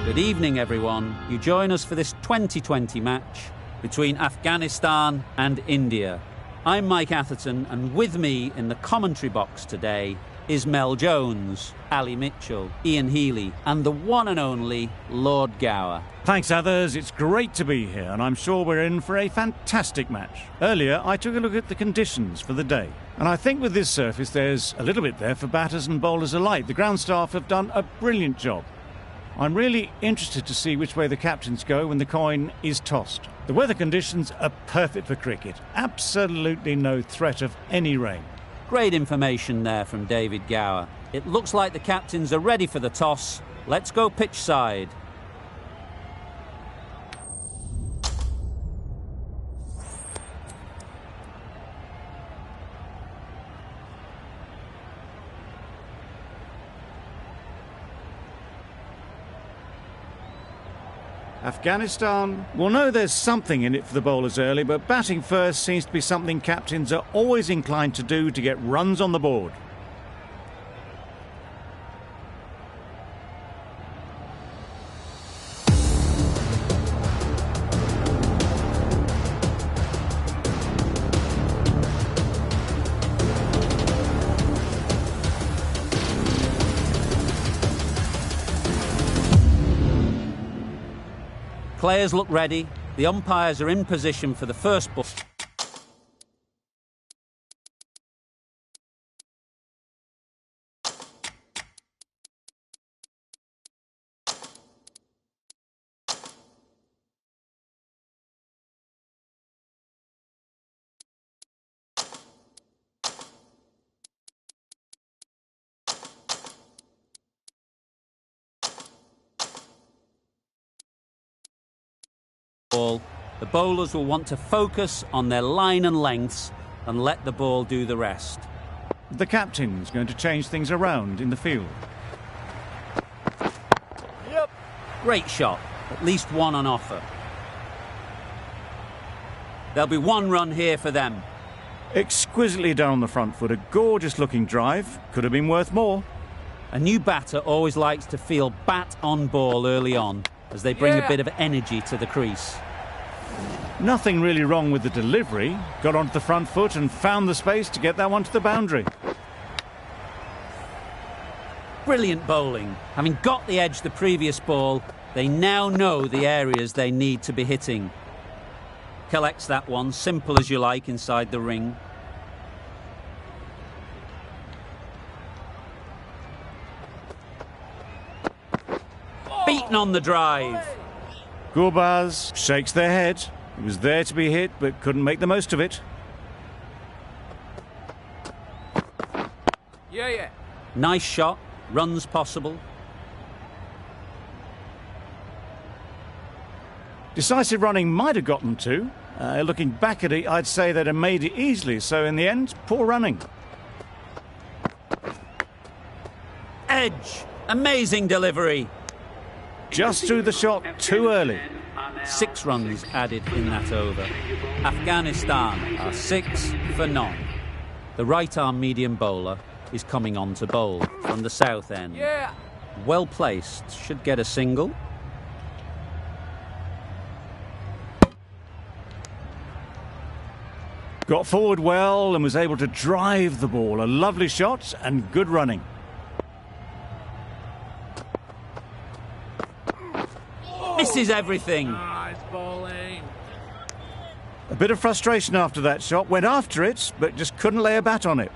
Good evening, everyone. You join us for this 2020 match between Afghanistan and India. I'm Mike Atherton, and with me in the commentary box today is Mel Jones, Ali Mitchell, Ian Healy, and the one and only Lord Gower. Thanks, others. It's great to be here, and I'm sure we're in for a fantastic match. Earlier, I took a look at the conditions for the day, and I think with this surface, there's a little bit there for batters and bowlers alike. The ground staff have done a brilliant job. I'm really interested to see which way the captains go when the coin is tossed. The weather conditions are perfect for cricket. Absolutely no threat of any rain. Great information there from David Gower. It looks like the captains are ready for the toss. Let's go pitch side. Afghanistan will know there's something in it for the bowlers early, but batting first seems to be something captains are always inclined to do to get runs on the board. Players look ready. The umpires are in position for the first ball. The bowlers will want to focus on their line and lengths and let the ball do the rest. The captain's going to change things around in the field. Yep. Great shot. At least one on offer. There'll be one run here for them. Exquisitely down the front foot. A gorgeous looking drive. Could have been worth more. A new batter always likes to feel bat on ball early on, as they bring a bit of energy to the crease. Nothing really wrong with the delivery. Got onto the front foot and found the space to get that one to the boundary. Brilliant bowling. Having got the edge the previous ball, they now know the areas they need to be hitting. Collects that one, simple as you like, inside the ring. Beaten on the drive. Gurbaz shakes their head. It was there to be hit, but couldn't make the most of it. Yeah. Nice shot. Runs possible. Decisive running might have got them to. Looking back at it, I'd say they'd have made it easily. So in the end, poor running. Edge. Amazing delivery. Just threw the shot too early. 6 runs added in that over. Afghanistan are 6 for none. The right-arm medium bowler is coming on to bowl from the south end. Yeah. Well placed, should get a single. Got forward well and was able to drive the ball. A lovely shot and good running. Misses everything. Nice bowling. A bit of frustration after that shot. Went after it, but just couldn't lay a bat on it.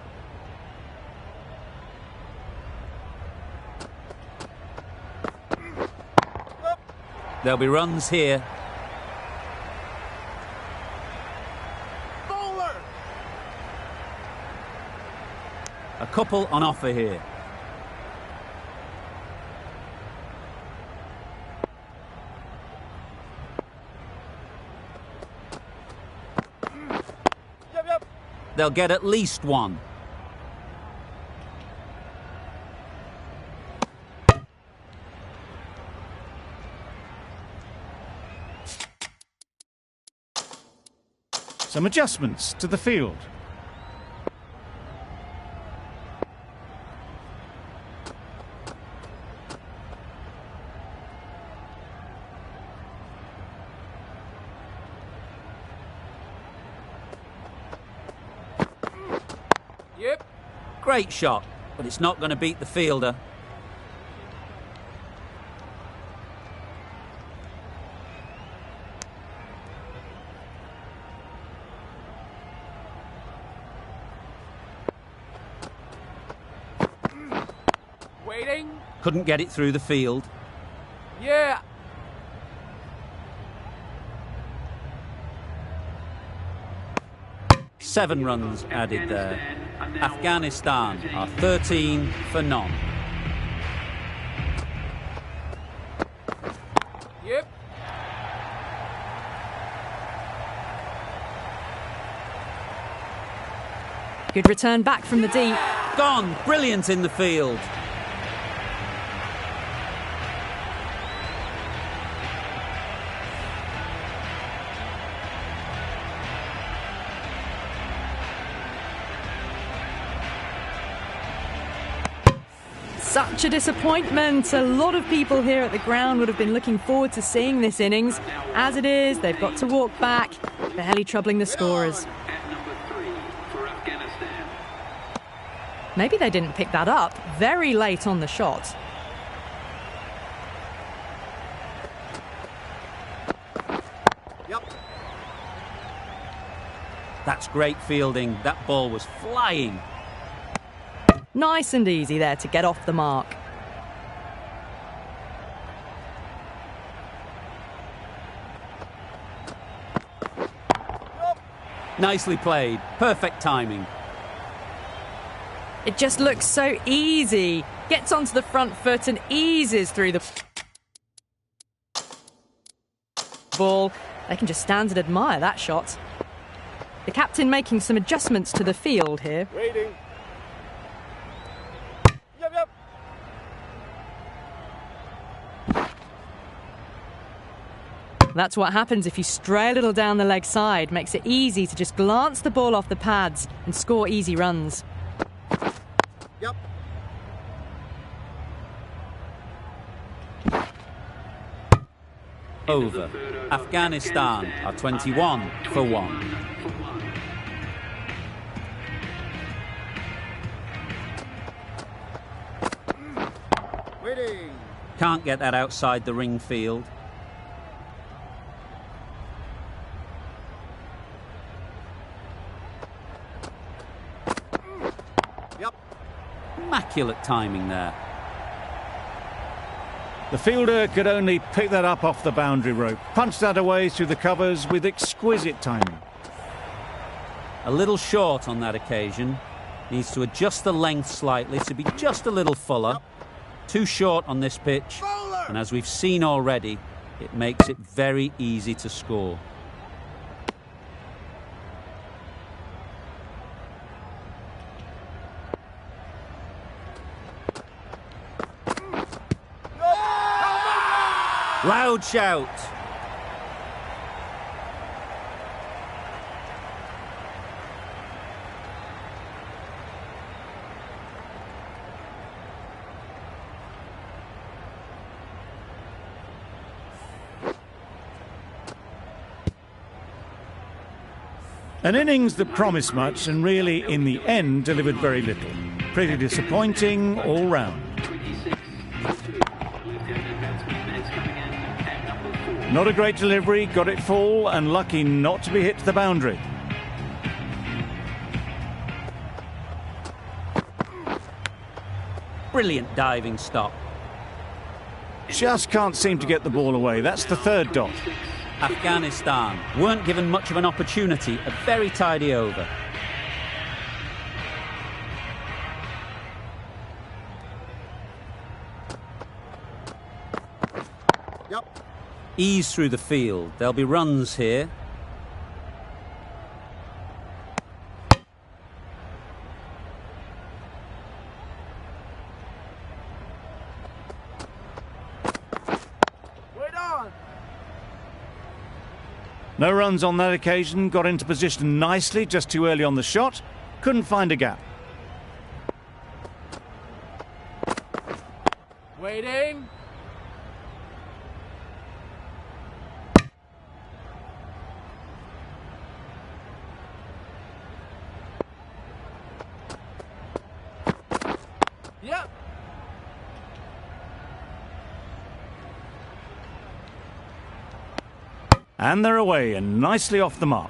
There'll be runs here. Bowler. A couple on offer here. Yep. They'll get at least one. Some adjustments to the field. Great shot, but it's not going to beat the fielder. Waiting. Couldn't get it through the field. Yeah. Seven runs added there. Afghanistan are 13 for none. Yep. Good return back from the deep. Gone. Brilliant in the field. Such a disappointment. A lot of people here at the ground would have been looking forward to seeing this innings. As it is, they've got to walk back, barely troubling the scorers. Maybe they didn't pick that up very late on the shot. Yep. That's great fielding. That ball was flying. Nice and easy there to get off the mark. Nicely played. Perfect timing. It just looks so easy. Gets onto the front foot and eases through the ball. They can just stand and admire that shot. The captain making some adjustments to the field here. Waiting. That's what happens if you stray a little down the leg side. Makes it easy to just glance the ball off the pads and score easy runs. Yep. Over. Afghanistan are 21 for 1. Waiting. Can't get that outside the ring field. Yep. Immaculate timing there. The fielder could only pick that up off the boundary rope, punched that away through the covers with exquisite timing. A little short on that occasion. Needs to adjust the length slightly to be just a little fuller. Too short on this pitch. And as we've seen already, it makes it very easy to score. Loud shout. An innings that promised much and really, in the end, delivered very little. Pretty disappointing all round. Not a great delivery, got it full and lucky not to be hit to the boundary. Brilliant diving stop. Just can't seem to get the ball away. That's the third dot. Afghanistan weren't given much of an opportunity. A very tidy over. Yep. Ease through the field. There'll be runs here. Wait on. No runs on that occasion, got into position nicely, just too early on the shot. Couldn't find a gap. Waiting. And they're away and nicely off the mark.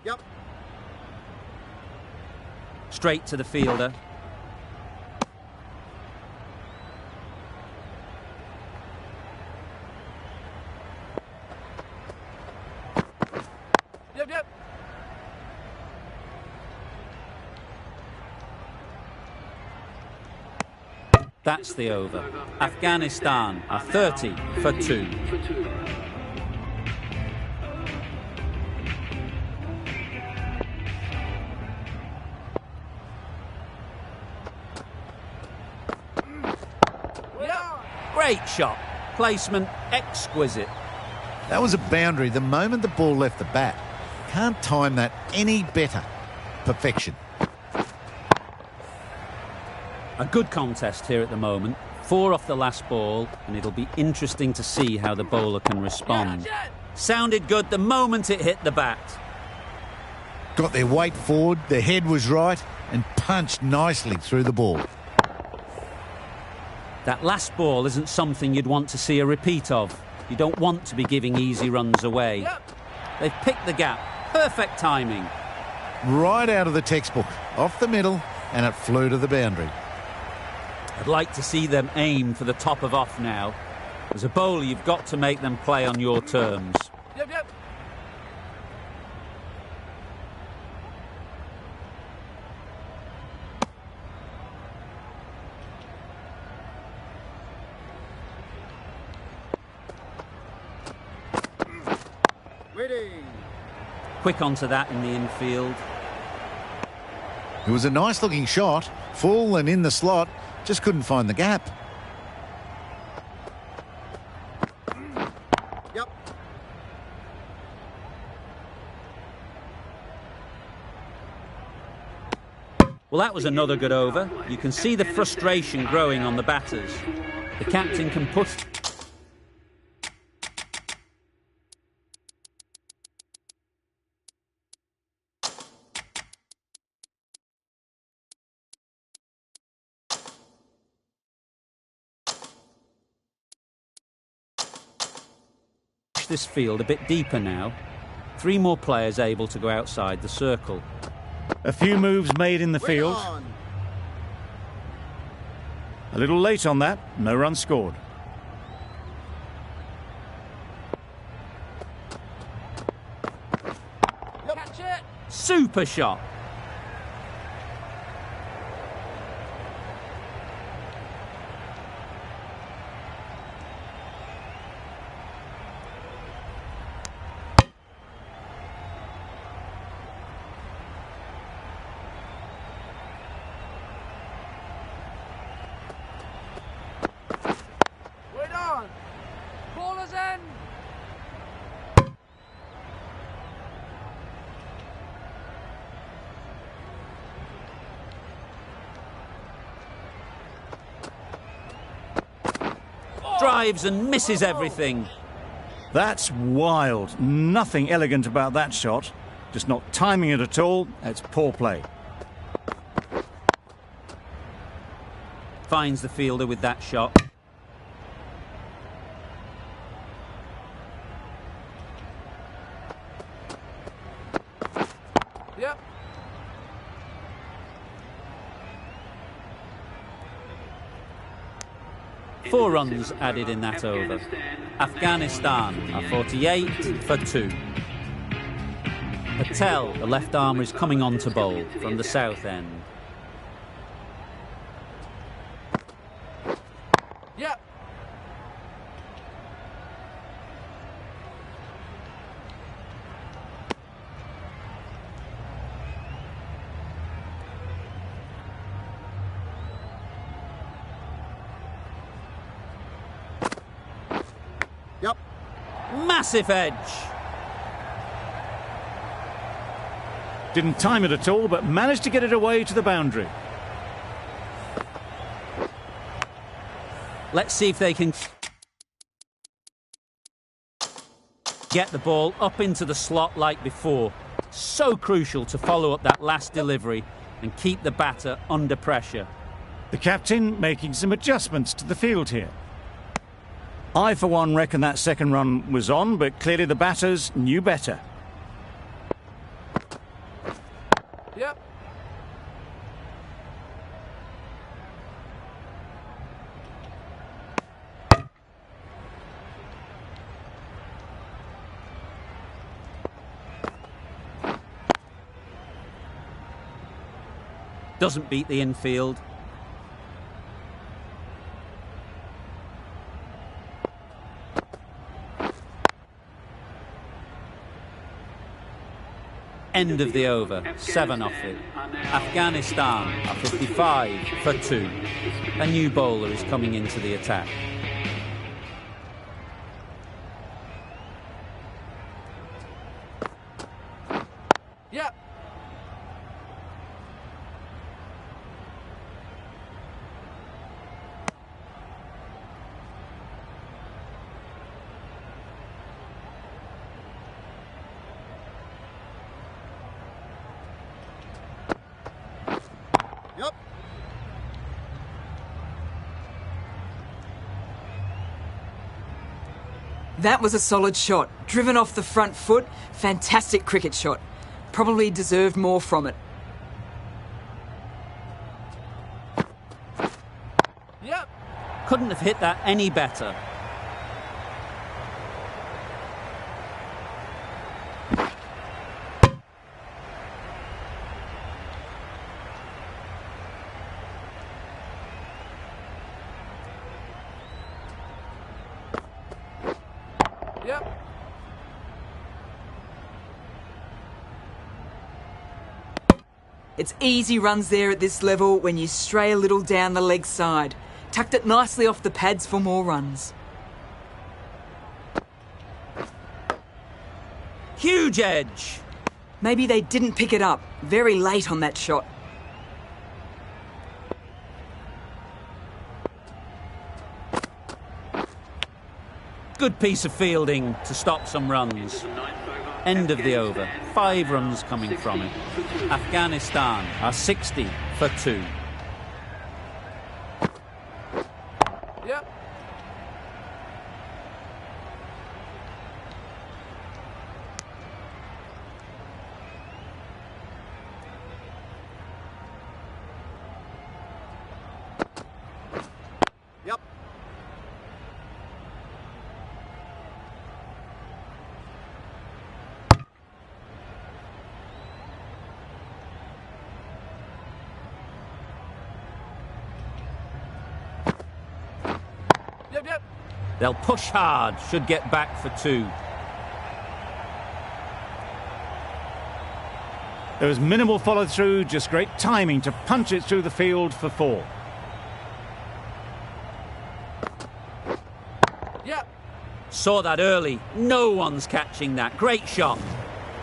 Yep. Straight to the fielder. Yep, yep. That's the over. Afghanistan are 30 for 2. Great shot. Placement exquisite. That was a boundary the moment the ball left the bat. Can't time that any better. Perfection. A good contest here at the moment. 4 off the last ball, and it'll be interesting to see how the bowler can respond. Sounded good the moment it hit the bat. Got their weight forward, their head was right, and punched nicely through the ball. That last ball isn't something you'd want to see a repeat of. You don't want to be giving easy runs away. They've picked the gap. Perfect timing. Right out of the textbook, off the middle, and it flew to the boundary. I'd like to see them aim for the top of off now. As a bowler, you've got to make them play on your terms. Yep, yep. Waiting. Quick onto that in the infield. It was a nice-looking shot, full and in the slot, just couldn't find the gap. Yep. Well, that was another good over. You can see the frustration growing on the batters. The captain can push this field a bit deeper now. 3 more players able to go outside the circle. A few moves made in the Wait field. on. A little late on that. No run scored. Catch it. Super shot. Wait on. Baller's end. Drives and misses everything. That's wild. Nothing elegant about that shot. Just not timing it at all. It's poor play. Finds the fielder with that shot. Yep. 4 runs added in that over. Afghanistan are 48 for 2. Patel, the left armer, is coming on to bowl from the south end. Yep. Yep. Massive edge. Didn't time it at all, but managed to get it away to the boundary. Let's see if they can get the ball up into the slot like before. So crucial to follow up that last delivery and keep the batter under pressure. The captain making some adjustments to the field here. I, for one, reckon that second run was on, but clearly the batters knew better. Yep. Doesn't beat the infield. End of the over, 7 off it. Afghanistan are 55 for 2. A new bowler is coming into the attack. Yep. Yep. That was a solid shot. Driven off the front foot. Fantastic cricket shot. Probably deserved more from it. Yep. Couldn't have hit that any better. Yep. It's easy runs there at this level when you stray a little down the leg side. Tucked it nicely off the pads for more runs. Huge edge. Maybe they didn't pick it up. Very late on that shot. Good piece of fielding to stop some runs. End of the over, 5 runs coming from it. Afghanistan are 60 for 2. Yep. Yep. Yep. Yep. They'll push hard, should get back for 2. There was minimal follow-through, just great timing to punch it through the field for 4. Yep. Saw that early. No one's catching that. Great shot.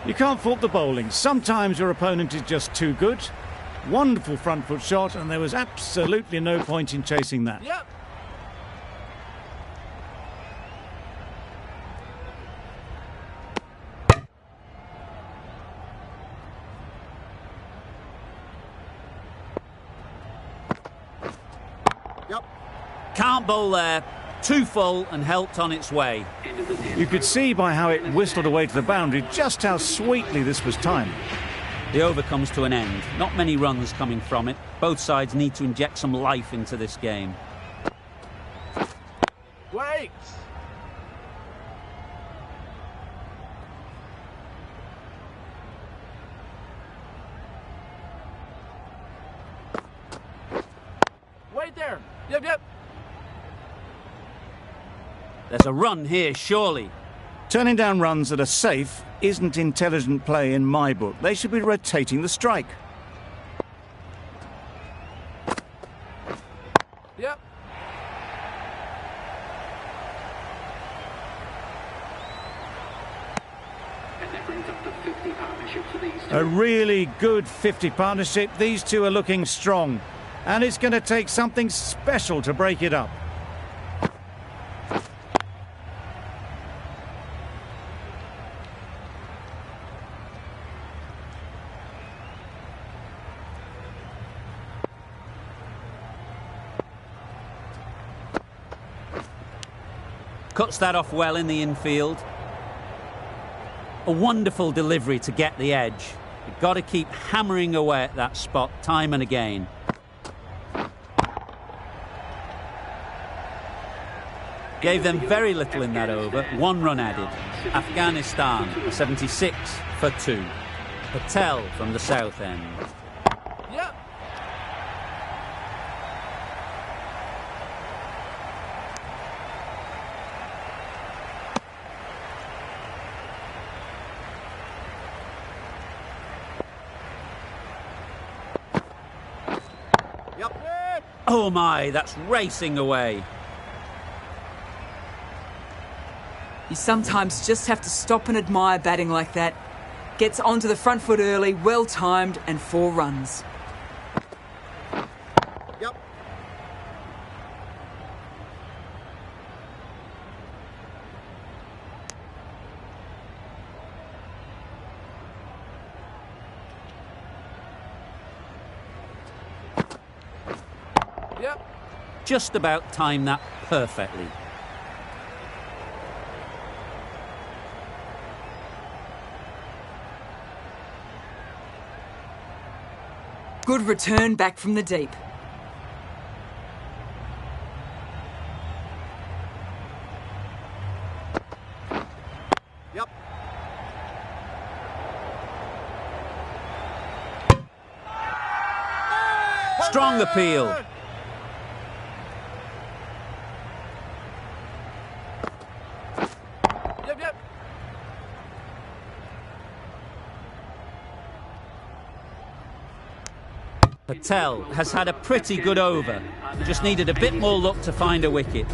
You can't fault the bowling. Sometimes your opponent is just too good. Wonderful front foot shot, and there was absolutely no point in chasing that. Yep. Yep. Can't bowl there. Too full and helped on its way. You could see by how it whistled away to the boundary just how sweetly this was timed. The over comes to an end. Not many runs coming from it. Both sides need to inject some life into this game. Wait. Wait there. Yep. Yep. There's a run here, surely. Turning down runs that are safe isn't intelligent play in my book. They should be rotating the strike. Yep. A really good 50 partnership. These two are looking strong. And it's going to take something special to break it up. Cuts that off well in the infield. A wonderful delivery to get the edge. You've got to keep hammering away at that spot time and again. Gave them very little in that over. 1 run added. Afghanistan, a 76 for 2. Patel from the south end. Yep. Yep. Oh my, that's racing away. You sometimes just have to stop and admire batting like that. Gets onto the front foot early, well timed, and 4 runs. Yep. Yep. Just about timed that perfectly. Good return back from the deep. Yep. Strong appeal. Yep, yep. Patel has had a pretty good over. Just needed a bit more luck to find a wicket.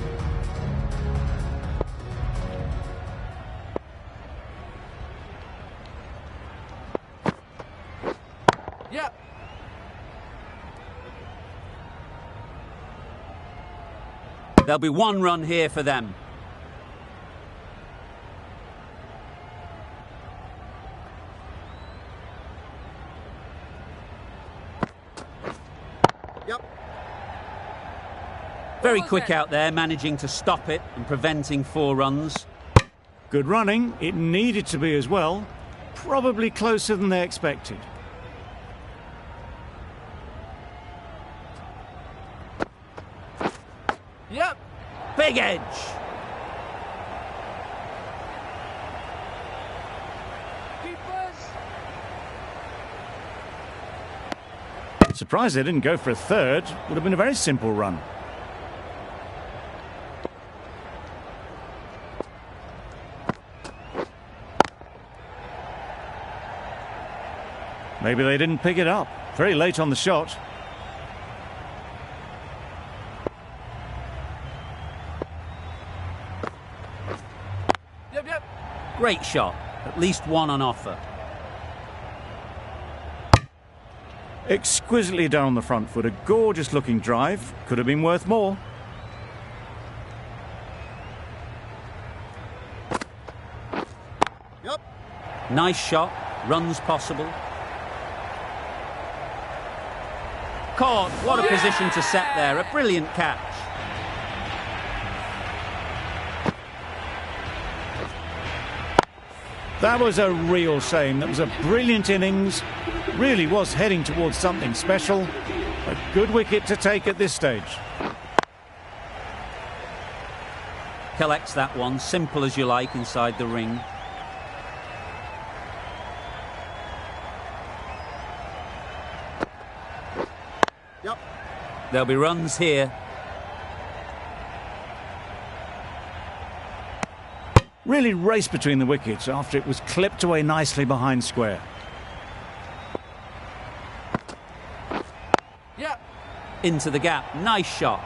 Yep. There'll be 1 run here for them. Yep. Very quick out there, managing to stop it and preventing 4 runs. Good running. It needed to be as well. Probably closer than they expected. Yep. Big edge. Surprised they didn't go for a third. Would have been a very simple run. Maybe they didn't pick it up. Very late on the shot. Yep, yep. Great shot. At least 1 on offer. Exquisitely done on the front foot. A gorgeous looking drive. Could have been worth more. Yep. Nice shot. Runs possible. Caught. What a position to set there. A brilliant catch. That was a real shame. That was a brilliant innings. Really was heading towards something special. A good wicket to take at this stage. Collects that one. Simple as you like inside the ring. Yep. There'll be runs here. Really raced between the wickets after it was clipped away nicely behind square. Yep. Into the gap. Nice shot.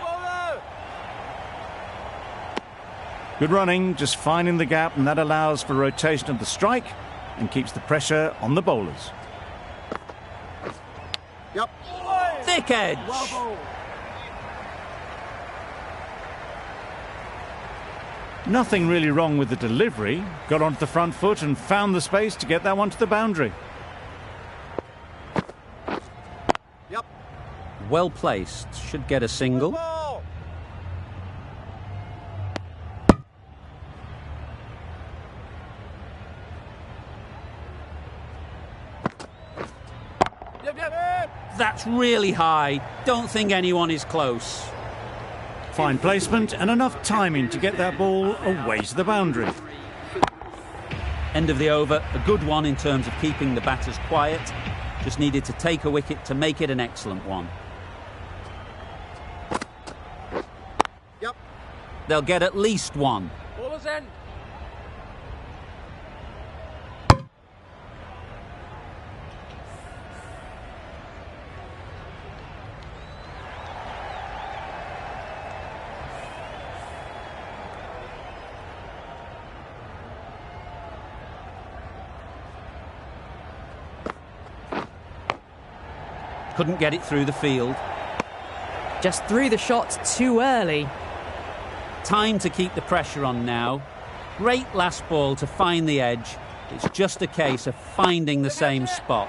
Bowler. Good running, just finding the gap, and that allows for rotation of the strike and keeps the pressure on the bowlers. Yep. Thick edge. Well bowled. Nothing really wrong with the delivery. Got onto the front foot and found the space to get that one to the boundary. Yep. Well placed. Should get a single. Ball. That's really high. Don't think anyone is close. Fine placement and enough timing to get that ball away to the boundary. End of the over, a good one in terms of keeping the batters quiet. Just needed to take a wicket to make it an excellent one. Yep. They'll get at least one. Ballers end. Couldn't get it through the field. Just threw the shot too early. Time to keep the pressure on now. Great last ball to find the edge. It's just a case of finding the same spot.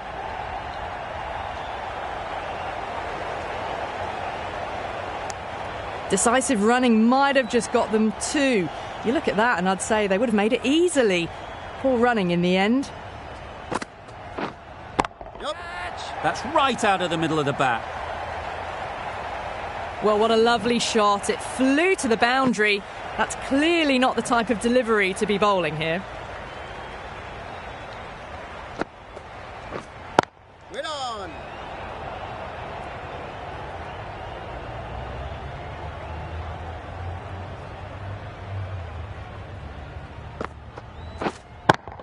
Decisive running might have just got them two. You look at that and I'd say they would have made it easily. Poor running in the end. That's right out of the middle of the bat. Well, what a lovely shot. It flew to the boundary. That's clearly not the type of delivery to be bowling here. Wait on.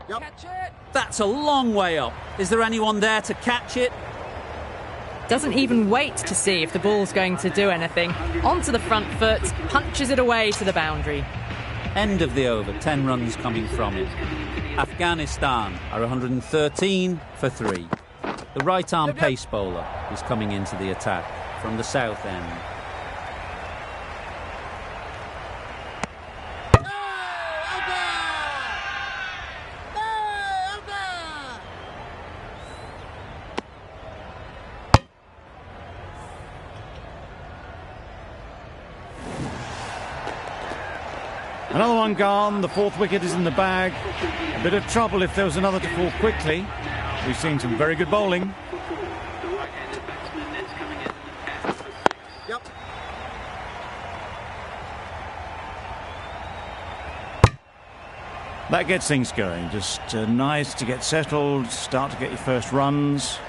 Yep. Catch it. That's a long way up. Is there anyone there to catch it? Doesn't even wait to see if the ball's going to do anything. Onto the front foot, punches it away to the boundary. End of the over, 10 runs coming from it. Afghanistan are 113 for 3. The right-arm pace bowler is coming into the attack from the south end. Another one gone, the fourth wicket is in the bag. A bit of trouble if there was another to fall quickly. We've seen some very good bowling. Yep. That gets things going. Just nice to get settled, start to get your first runs.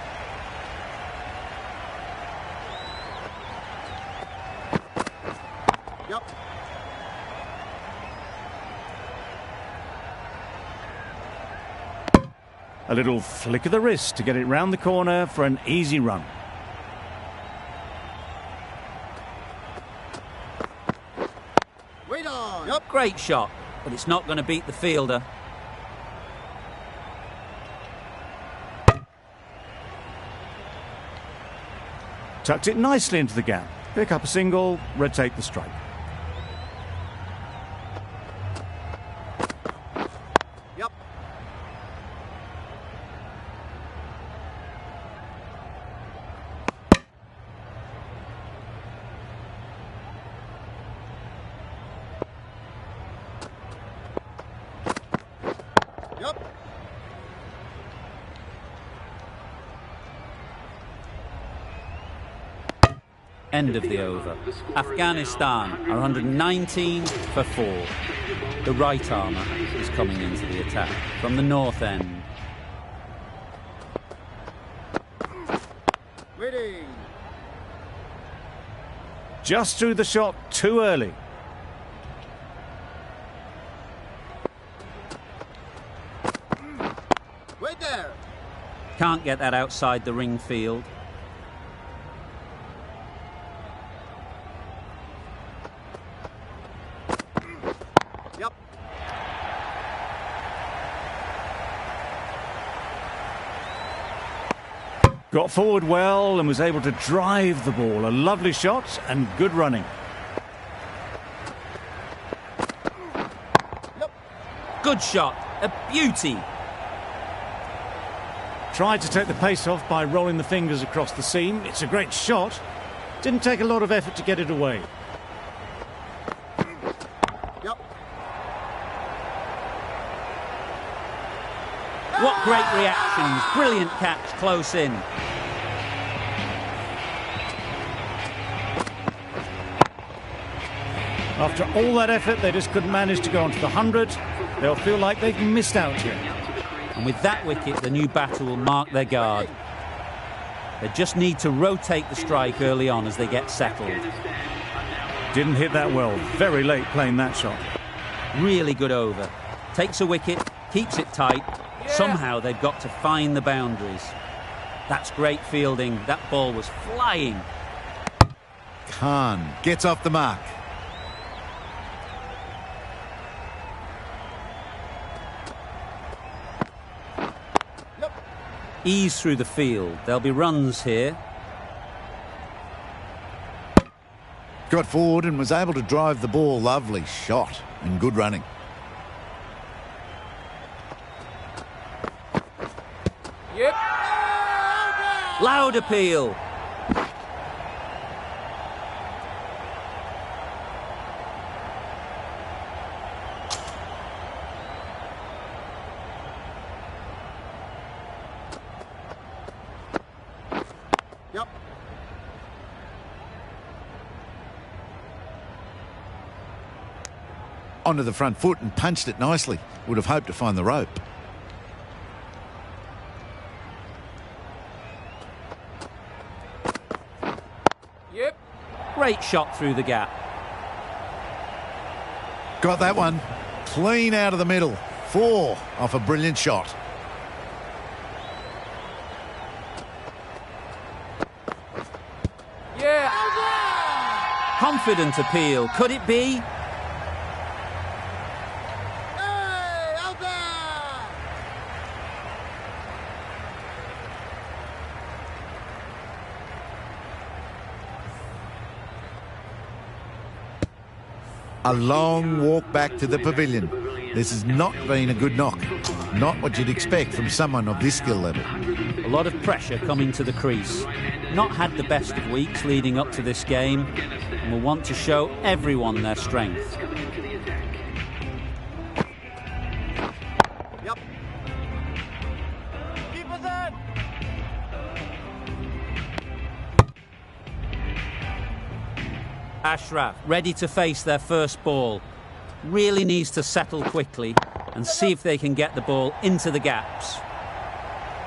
Yep. A little flick of the wrist to get it round the corner for an easy run. Wait on. Yep, great shot, but it's not going to beat the fielder. Tucked it nicely into the gap. Pick up a single, rotate the strike. Yep. Yep. End of the over. Afghanistan are 119 for 4. The right armour is coming into the attack from the north end. Waiting. Just threw the shot too early. Wait there. Can't get that outside the ring field. Yep. Got forward well and was able to drive the ball. A lovely shot and good running. Yep. Good shot, a beauty. Tried to take the pace off by rolling the fingers across the seam. It's a great shot. Didn't take a lot of effort to get it away. Yep. What great reactions, brilliant catch close in. After all that effort, they just couldn't manage to go onto the 100. They'll feel like they've missed out here. And with that wicket, the new batter will mark their guard. They just need to rotate the strike early on as they get settled. Didn't hit that well. Very late playing that shot. Really good over. Takes a wicket, keeps it tight. Somehow they've got to find the boundaries. That's great fielding. That ball was flying. Khan gets off the mark. Ease through the field. There'll be runs here. Got forward and was able to drive the ball. Lovely shot and good running. Yep. Loud appeal. Yep. Onto the front foot and punched it nicely. Would have hoped to find the rope. Yep. Great shot through the gap. Got that one. Clean out of the middle. 4 off a brilliant shot. Yeah. Confident appeal. Could it be? Hey, out there. A long walk back to the pavilion. This has not been a good knock. Not what you'd expect from someone of this skill level. A lot of pressure coming to the crease. Not had the best of weeks leading up to this game and will want to show everyone their strength. Yep. Keep us in. Ashraf ready to face their first ball. Really needs to settle quickly and see if they can get the ball into the gaps.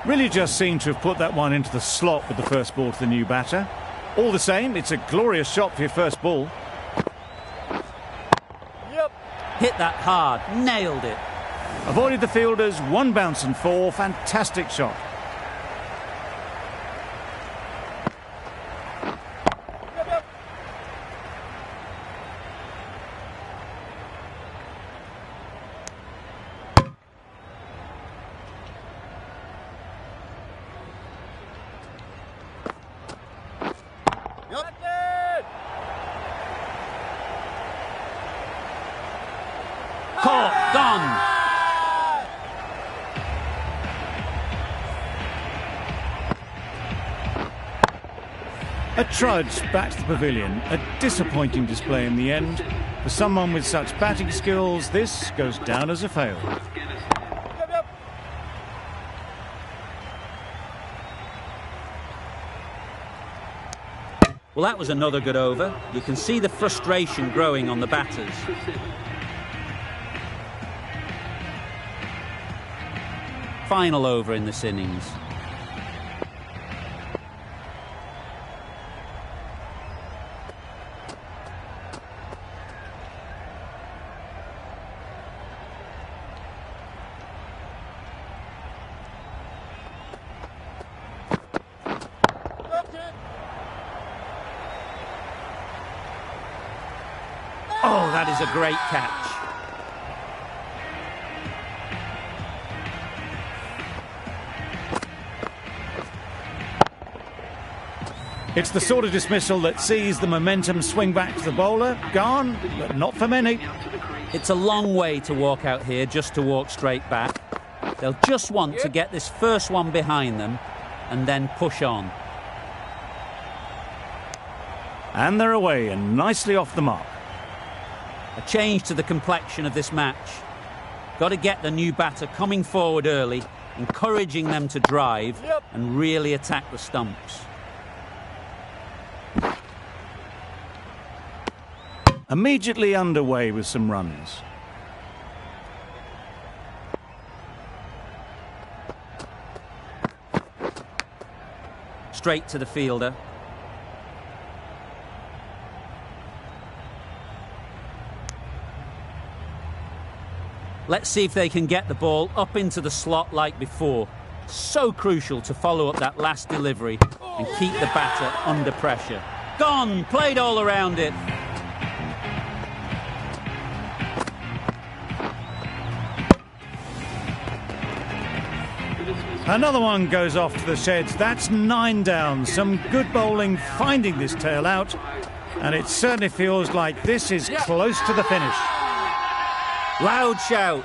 Really just seemed to have put that one into the slot with the first ball to the new batter. All the same, it's a glorious shot for your first ball. Yep. Hit that hard, nailed it. Avoided the fielders, 1 bounce and 4. Fantastic shot. Yep. Yep. Yep. Caught, gone. A trudge back to the pavilion. A disappointing display in the end. For someone with such batting skills, this goes down as a fail. Yep. Yep. Well, that was another good over. You can see the frustration growing on the batters. Final over in this innings. Oh, that is a great catch. It's the sort of dismissal that sees the momentum swing back to the bowler. Gone, but not for many. It's a long way to walk out here just to walk straight back. They'll just want to get this first one behind them and then push on. And they're away and nicely off the mark. A change to the complexion of this match. Got to get the new batter coming forward early, encouraging them to drive and really attack the stumps. immediately underway with some runs. Straight to the fielder. Let's see if they can get the ball up into the slot like before. So crucial to follow up that last delivery and keep the batter under pressure. Gone! Played all around it. Another one goes off to the sheds. That's 9 down. Some good bowling finding this tail out. And it certainly feels like this is close to the finish. Loud shout.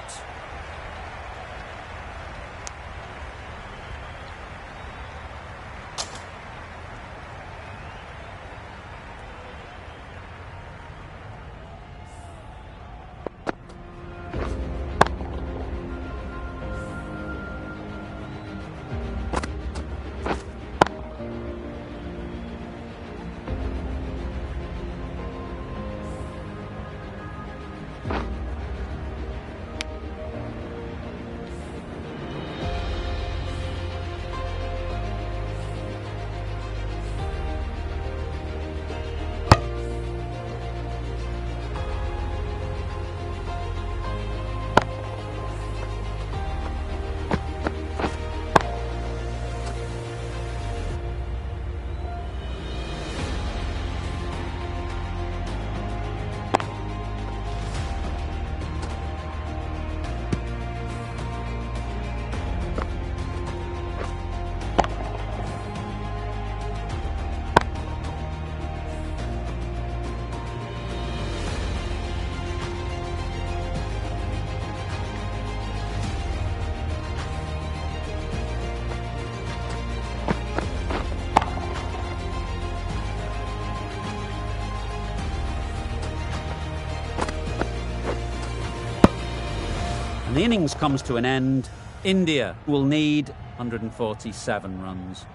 And the innings comes to an end. India will need 147 runs.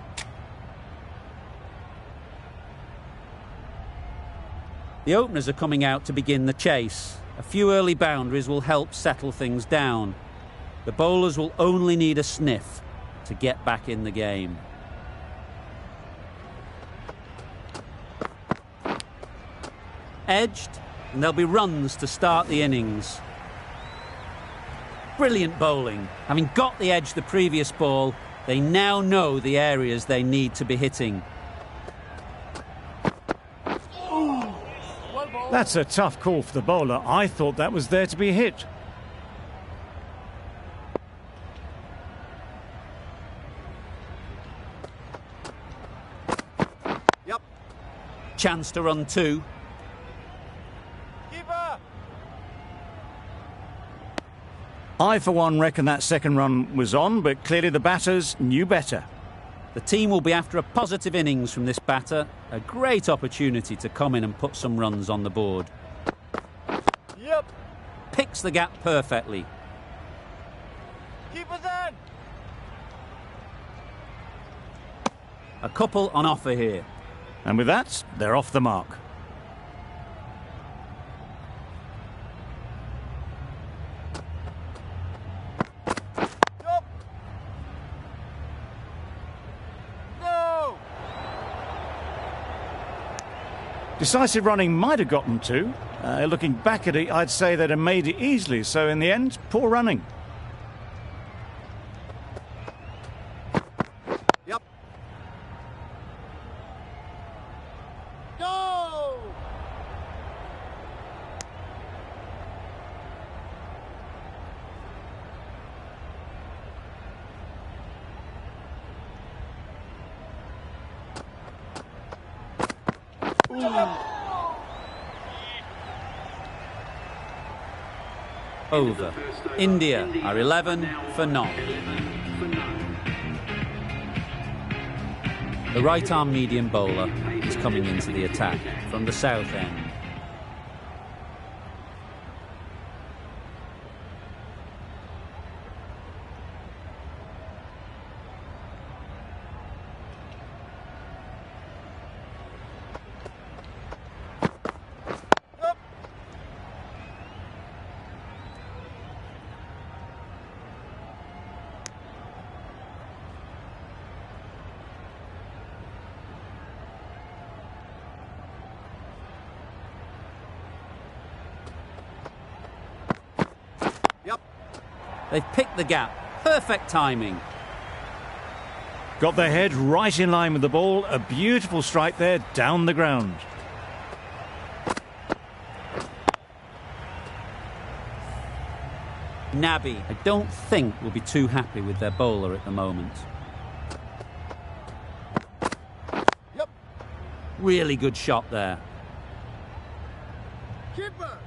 The openers are coming out to begin the chase. A few early boundaries will help settle things down. The bowlers will only need a sniff to get back in the game. Edged, and there'll be runs to start the innings. Brilliant bowling. Having got the edge the previous ball, they now know the areas they need to be hitting. That's a tough call for the bowler. I thought that was there to be hit. Yep. Chance to run 2. Keeper. I, for one, reckon that second run was on, but clearly the batters knew better. The team will be after a positive innings from this batter. A great opportunity to come in and put some runs on the board. Yep. Picks the gap perfectly. Keeper's in. A couple on offer here. And with that, they're off the mark. Yup. No. Decisive running might have gotten 2. Looking back at it, I'd say they'd have made it easily. So in the end, poor running. Yep. Go. Over. India are 11 for none. The right-arm medium bowler is coming into the attack from the south end. They've picked the gap. Perfect timing. Got their head right in line with the ball. A beautiful strike there down the ground. Naby, I don't think, will be too happy with their bowler at the moment. Yep. Really good shot there. Keeper.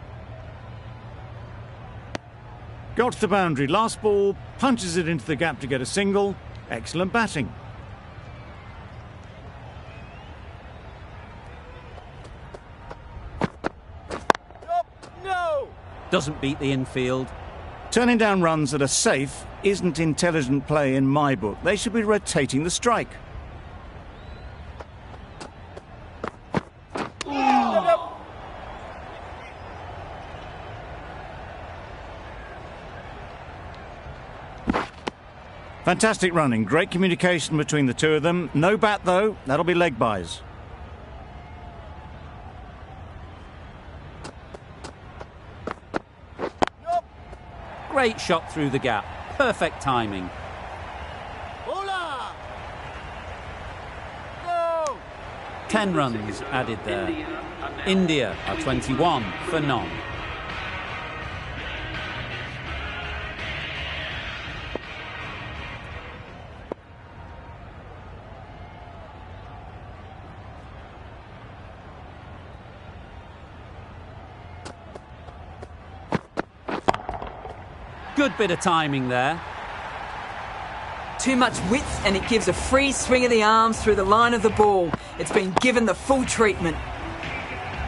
Got to the boundary. Last ball, punches it into the gap to get a single. Excellent batting. Yep. No. Doesn't beat the infield. Turning down runs that are safe isn't intelligent play in my book. They should be rotating the strike. Yep. Fantastic running. Great communication between the two of them. No bat, though. That'll be leg byes. Great shot through the gap. Perfect timing. Bowler. No. 10 runs added there. India are 21 for none. Good bit of timing there. Too much width and it gives a free swing of the arms through the line of the ball. It's been given the full treatment.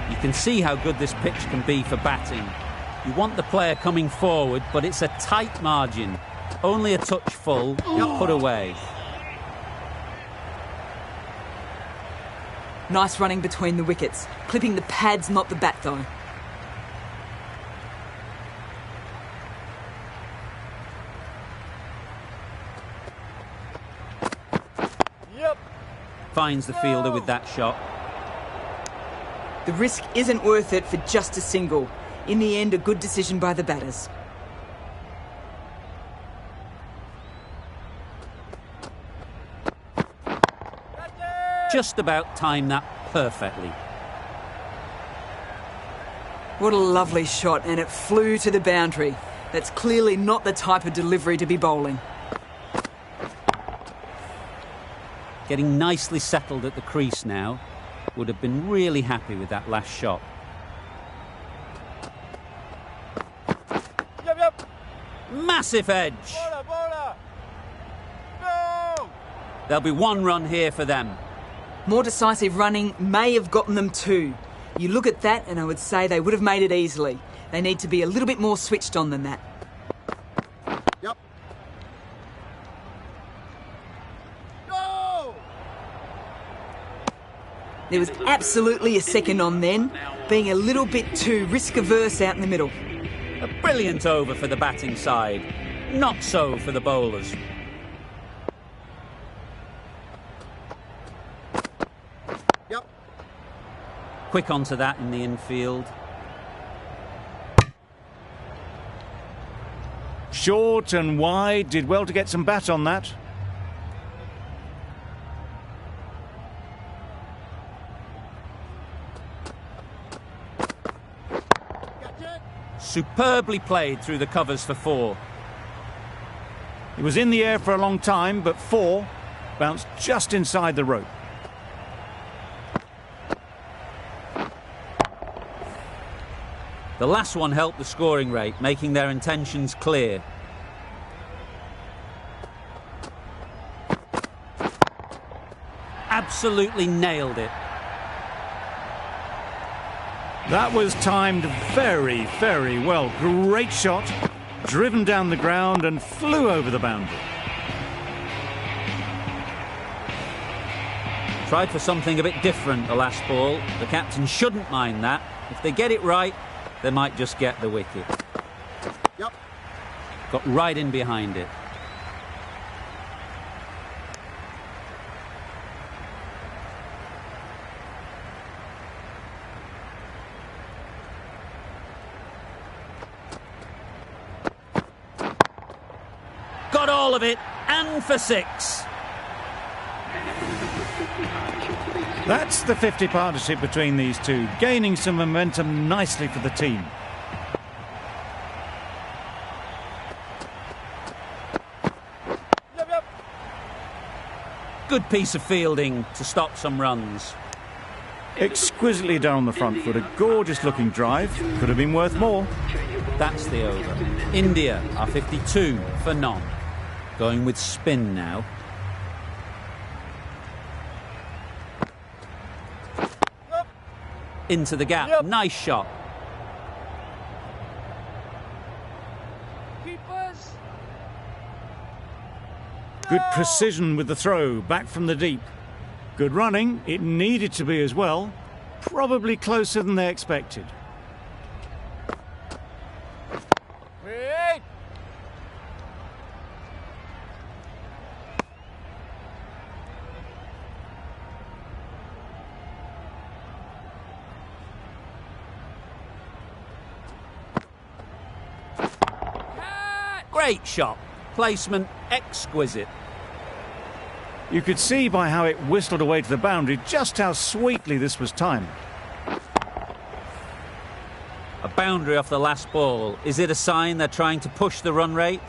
You can see how good this pitch can be for batting. You want the player coming forward, but it's a tight margin. Only a touch full, put away. Nice running between the wickets. Clipping the pads, not the bat though. Yep. Finds the fielder with that shot. The risk isn't worth it for just a single. In the end, a good decision by the batters. Just about timed that perfectly. What a lovely shot, and it flew to the boundary. That's clearly not the type of delivery to be bowling. Getting nicely settled at the crease now. Would have been really happy with that last shot. Yep. Yep. Massive edge. Bowler. Bowler. No. There'll be one run here for them. More decisive running may have gotten them two. You look at that and I would say they would have made it easily. They need to be a little bit more switched on than that. Yep. No. There was absolutely a second on then, being a little bit too risk-averse out in the middle. A brilliant over for the batting side. Not so for the bowlers. Yep. Quick onto that in the infield. Short and wide. Did well to get some bat on that. Superbly played through the covers for 4. It was in the air for a long time, but 4 bounced just inside the rope. The last one helped the scoring rate, making their intentions clear. Absolutely nailed it. That was timed very, very well. Great shot, driven down the ground and flew over the boundary. Tried for something a bit different the last ball. The captain shouldn't mind that. If they get it right, they might just get the wicket. Yep. Got right in behind it. all of it, and for 6. That's the 50 partnership between these two, gaining some momentum nicely for the team. Yep, yep. Good piece of fielding to stop some runs. Exquisitely done on the front foot, a gorgeous looking drive, could have been worth more. That's the over. India are 52 for none. Going with spin now. Yep. Into the gap. Yep. Nice shot. Keepers. Good precision with the throw, back from the deep. Good running, it needed to be as well. Probably closer than they expected. Wait. Great shot. Placement exquisite. You could see by how it whistled away to the boundary just how sweetly this was timed. A boundary off the last ball. Is it a sign they're trying to push the run rate?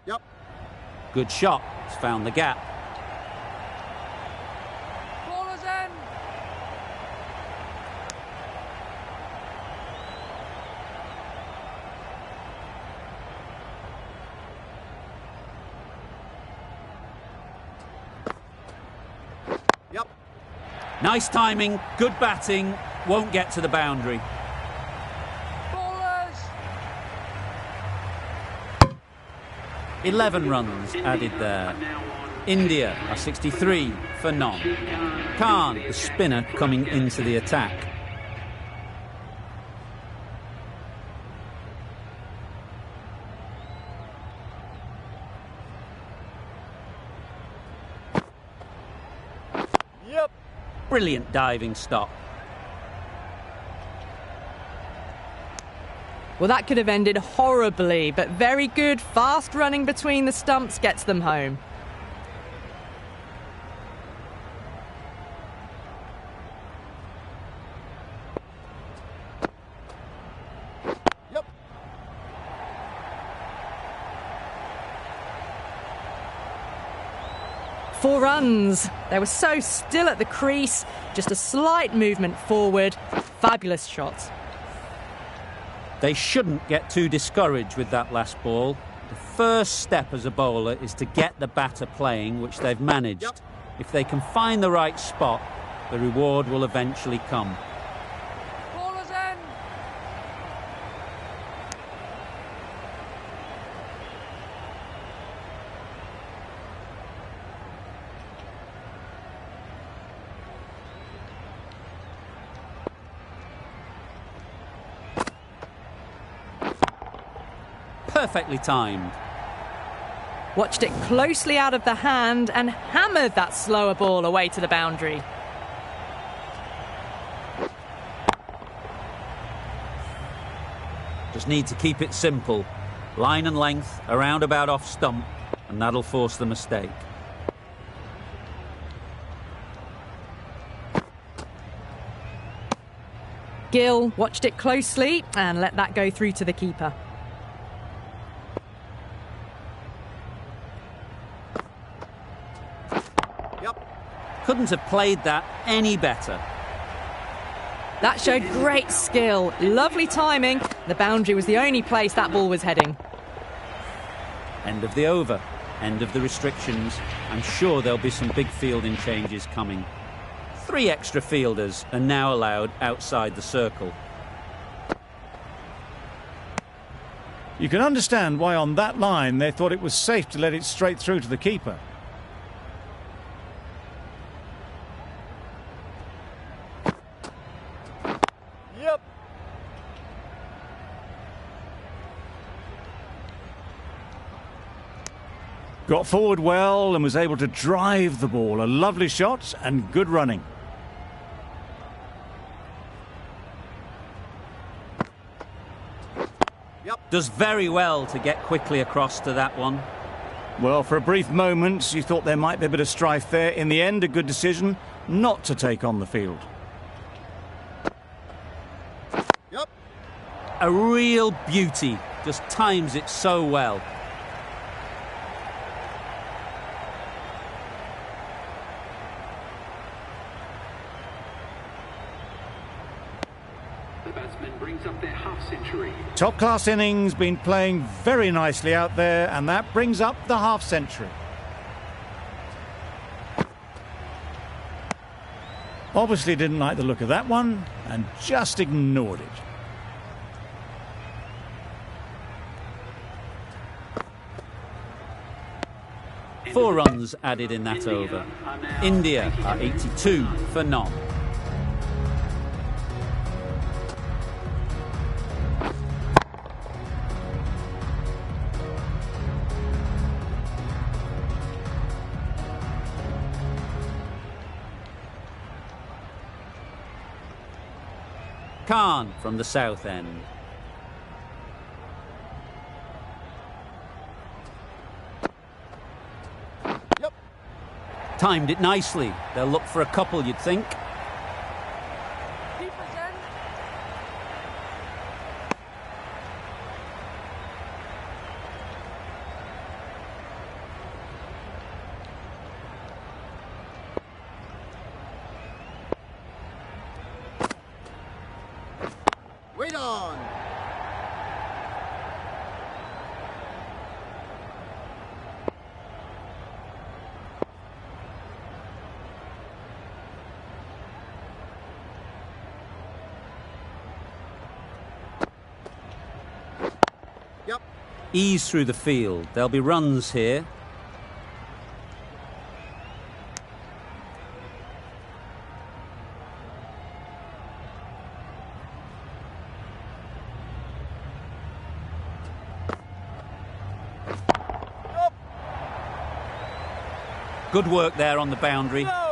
Yep. Good shot. It's found the gap. Ballers in. Yep. Nice timing. Good batting. Won't get to the boundary. Ballers. 11 runs added there. India are 63 for none. Khan, the spinner, coming into the attack. Yep. Brilliant diving stop. Well, that could have ended horribly, but very good, fast running between the stumps gets them home. Yep. Four runs. They were so still at the crease, just a slight movement forward. Fabulous shot. They shouldn't get too discouraged with that last ball. The first step as a bowler is to get the batter playing, which they've managed. Yep. If they can find the right spot, the reward will eventually come. Ballers in. Perfectly timed. Watched it closely out of the hand and hammered that slower ball away to the boundary. Just need to keep it simple. Line and length, around about off stump, and that'll force the mistake. Gill watched it closely and let that go through to the keeper. Yep. Couldn't have played that any better. That showed great skill, lovely timing. The boundary was the only place that ball was heading. End of the over, end of the restrictions. I'm sure there'll be some big fielding changes coming. 3 extra fielders are now allowed outside the circle. You can understand why on that line they thought it was safe to let it straight through to the keeper. Yep. Got forward well and was able to drive the ball. A lovely shot and good running. Does very well to get quickly across to that one. Well, for a brief moment, you thought there might be a bit of strife there. In the end, a good decision not to take on the field. Yep. A real beauty. Just times it so well. The batsman brings up their half-century. Top-class innings, been playing very nicely out there, and that brings up the half-century. Obviously didn't like the look of that one, and just ignored it. Four runs added in that over. India are 82 for none. Khan from the south end. Yep. Timed it nicely. They'll look for a couple, you'd think. Keepers in. Wait on. Yep. Ease through the field. There'll be runs here. Up. Good work there on the boundary. Go.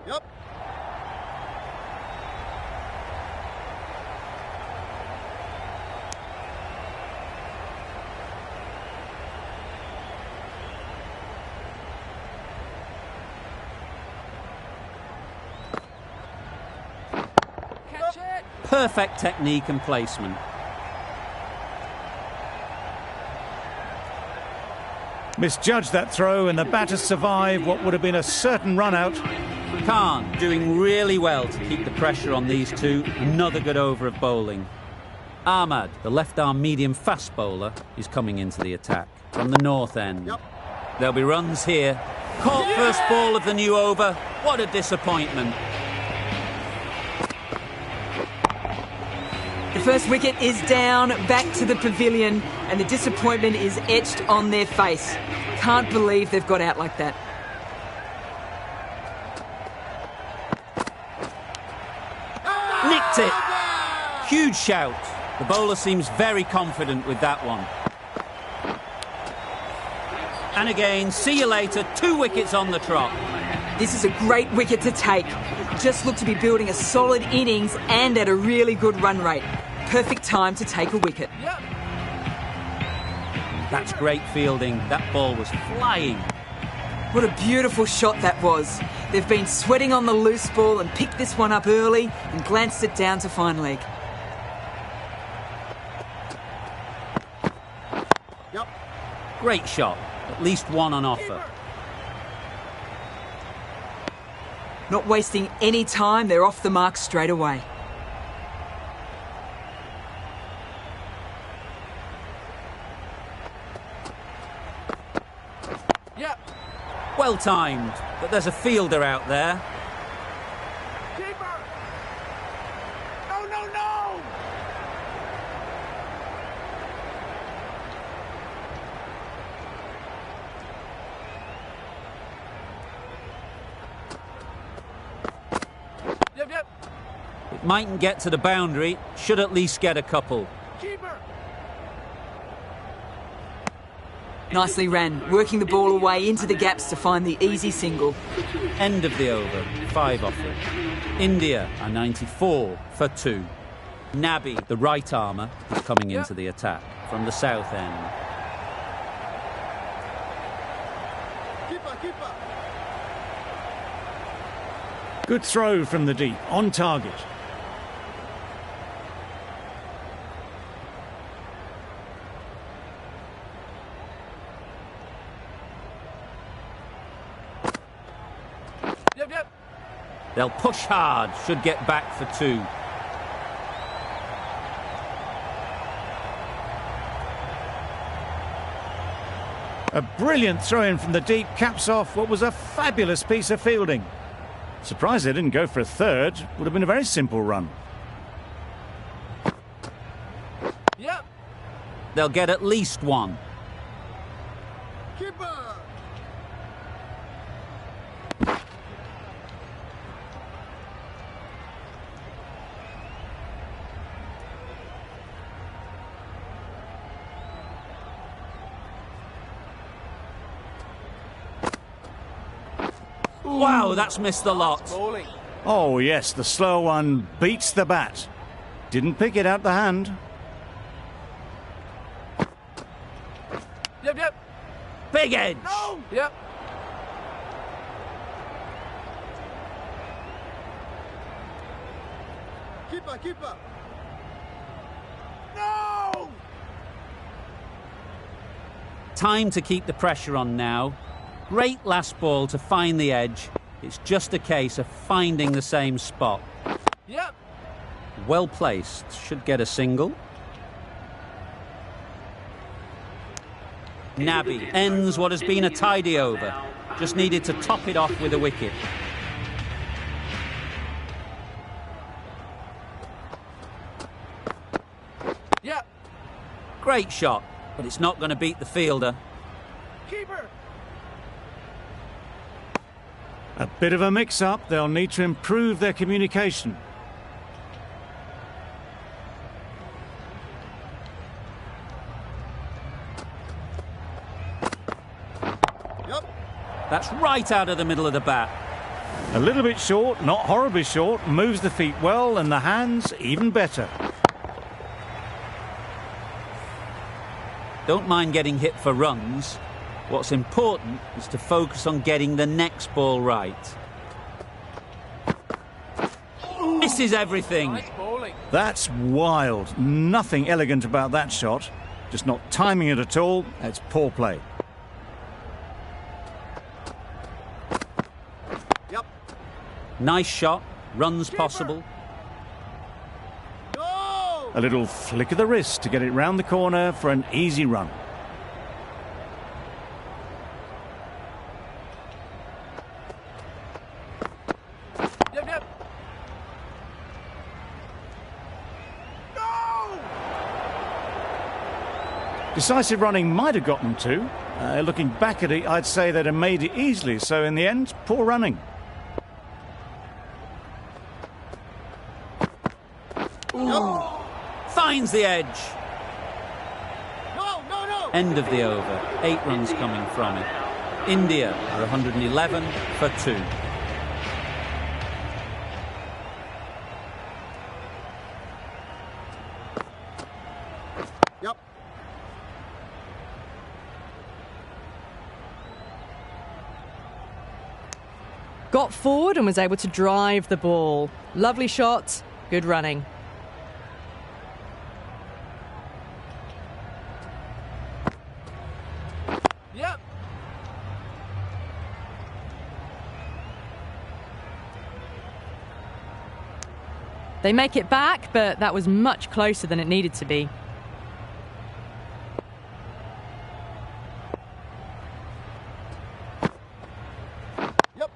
Yep. Catch it. Perfect technique and placement. Misjudged that throw, and the batters survive what would have been a certain run-out. Khan doing really well to keep the pressure on these two. Another good over of bowling. Ahmad, the left-arm medium-fast bowler, is coming into the attack from the north end. Yep. There'll be runs here. Caught first ball of the new over. What a disappointment. The first wicket is down, back to the pavilion, and the disappointment is etched on their face. Can't believe they've got out like that. Nicked it. Huge shout. The bowler seems very confident with that one. And again, see you later. 2 wickets on the trot. This is a great wicket to take. Just look to be building a solid innings and at a really good run rate. Perfect time to take a wicket. Yep. That's great fielding. That ball was flying. What a beautiful shot that was. They've been sweating on the loose ball and picked this one up early and glanced it down to fine leg. Yep. Great shot. At least one on offer. Not wasting any time, they're off the mark straight away. Yep. Well timed, but there's a fielder out there. Keeper. No, no, no. Mightn't get to the boundary, should at least get a couple. Keeper. Nicely ran, working the ball away into the gaps to find the easy single. End of the over, 5 off it. India are 94 for 2. Nabi, the right armour, is coming into the attack from the south end. Keeper. Good throw from the deep, on target. Yep. They'll push hard, should get back for 2. A brilliant throw-in from the deep caps off what was a fabulous piece of fielding. Surprised they didn't go for a third. Would have been a very simple run. Yep. They'll get at least 1. Keeper. Wow, that's missed the lot. Bowling. Oh yes, the slow one beats the bat. Didn't pick it out the hand. Yep. Big edge. No. Yep. Keeper. No. Time to keep the pressure on now. Great last ball to find the edge. It's just a case of finding the same spot. Yep. Well placed. Should get a single. Nabi ends what has been a tidy over. Just needed to top it off with a wicket. Yep. Great shot, but it's not going to beat the fielder. Keeper. A bit of a mix-up. They'll need to improve their communication. Yep. That's right out of the middle of the bat. A little bit short, not horribly short. Moves the feet well and the hands even better. Don't mind getting hit for runs. What's important is to focus on getting the next ball right. Misses everything. Nice bowling. That's wild. Nothing elegant about that shot. Just not timing it at all. It's poor play. Yep. Nice shot. Runs possible. Go. A little flick of the wrist to get it round the corner for an easy run. Yep. No. Decisive running might have gotten them to. Looking back at it, I'd say they'd have made it easily. So in the end, poor running. Finds the edge. No. End of the over. 8 runs coming from it. India are 111 for 2. Yep. Got forward and was able to drive the ball. Lovely shot, good running. Yep. They make it back, but that was much closer than it needed to be. Yep.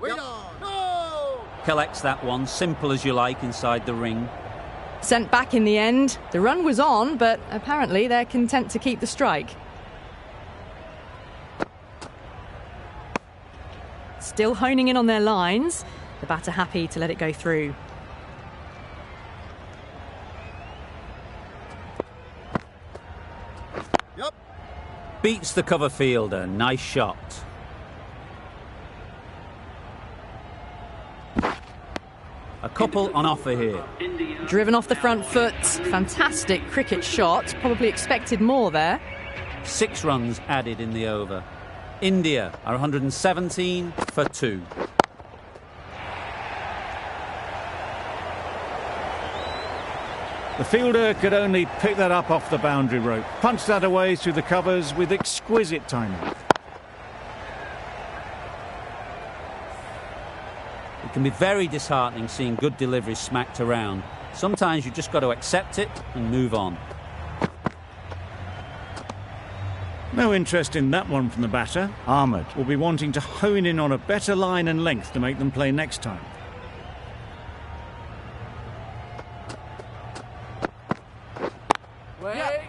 Wait on. No! Collects that one, simple as you like, inside the ring. Sent back in the end. The run was on, but apparently they're content to keep the strike. Still honing in on their lines. The batter happy to let it go through. Yep. Beats the cover fielder. Nice shot. A couple on offer here. Driven off the front foot. Fantastic cricket shot. Probably expected more there. 6 runs added in the over. India are 117 for 2. The fielder could only pick that up off the boundary rope, punched that away through the covers with exquisite timing. It can be very disheartening seeing good deliveries smacked around. Sometimes you just got to accept it and move on. No interest in that one from the batter. Ahmed will be wanting to hone in on a better line and length to make them play next time. Wait.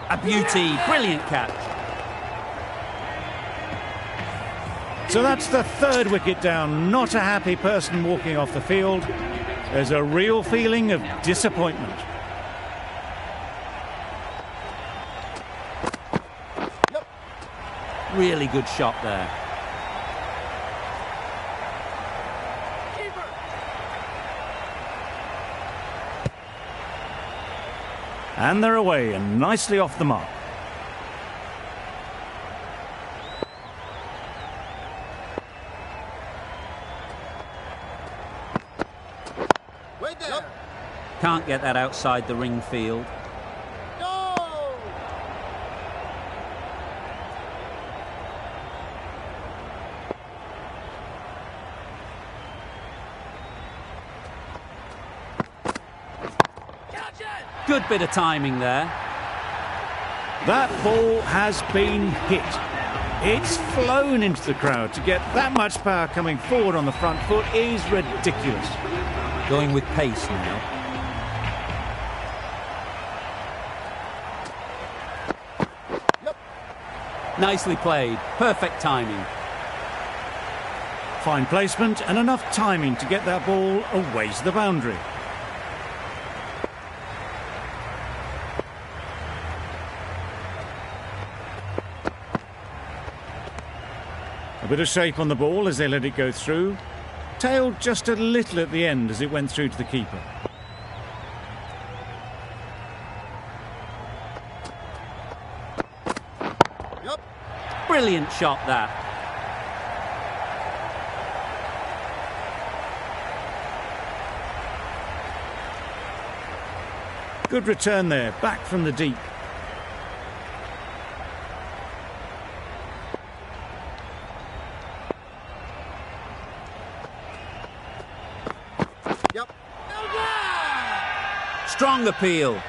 A beauty, brilliant catch. So that's the 3rd wicket down. Not a happy person walking off the field. There's a real feeling of disappointment. Really good shot there. And they're away and nicely off the mark. Wait there. Can't get that outside the ring field. No! Catch it! Good bit of timing there. That ball has been hit. It's flown into the crowd. To get that much power coming forward on the front foot is ridiculous. Going with pace now. Nicely played. Perfect timing. Fine placement and enough timing to get that ball away to the boundary. A bit of shape on the ball as they let it go through. Tailed just a little at the end as it went through to the keeper. Yep. Brilliant shot that. Good return there, back from the deep. Yep. Strong appeal.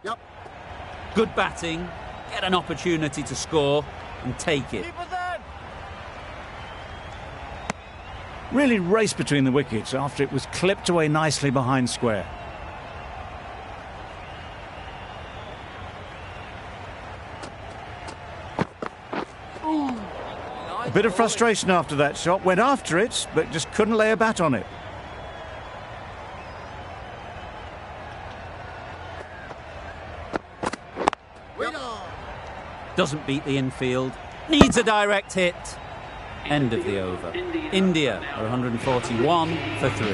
Yep. Good batting. Get an opportunity to score and take it. Keep it then. Really raced between the wickets after it was clipped away nicely behind square. A bit of frustration after that shot. Went after it, but just couldn't lay a bat on it. Wait on. Doesn't beat the infield. Needs a direct hit. End of the over. India are 141 for 3.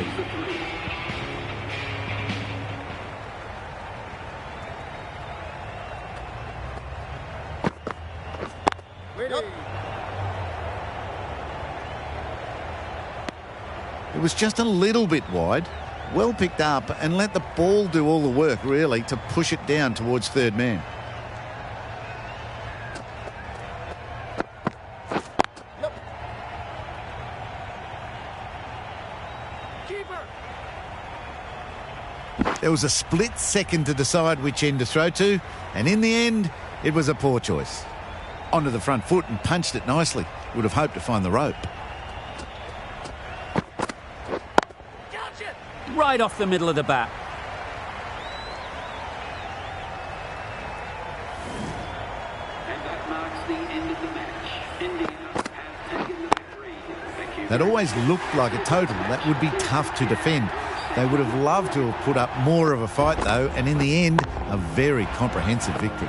Yep. It was just a little bit wide. Well picked up and let the ball do all the work, really, to push it down towards third man. There was a split second to decide which end to throw to, and in the end, it was a poor choice. Onto the front foot and punched it nicely. Would have hoped to find the rope. Right off the middle of the bat. And that marks the end of the match. India have taken the victory. Thank you. That always looked like a total that would be tough to defend. They would have loved to have put up more of a fight though, and in the end, a very comprehensive victory.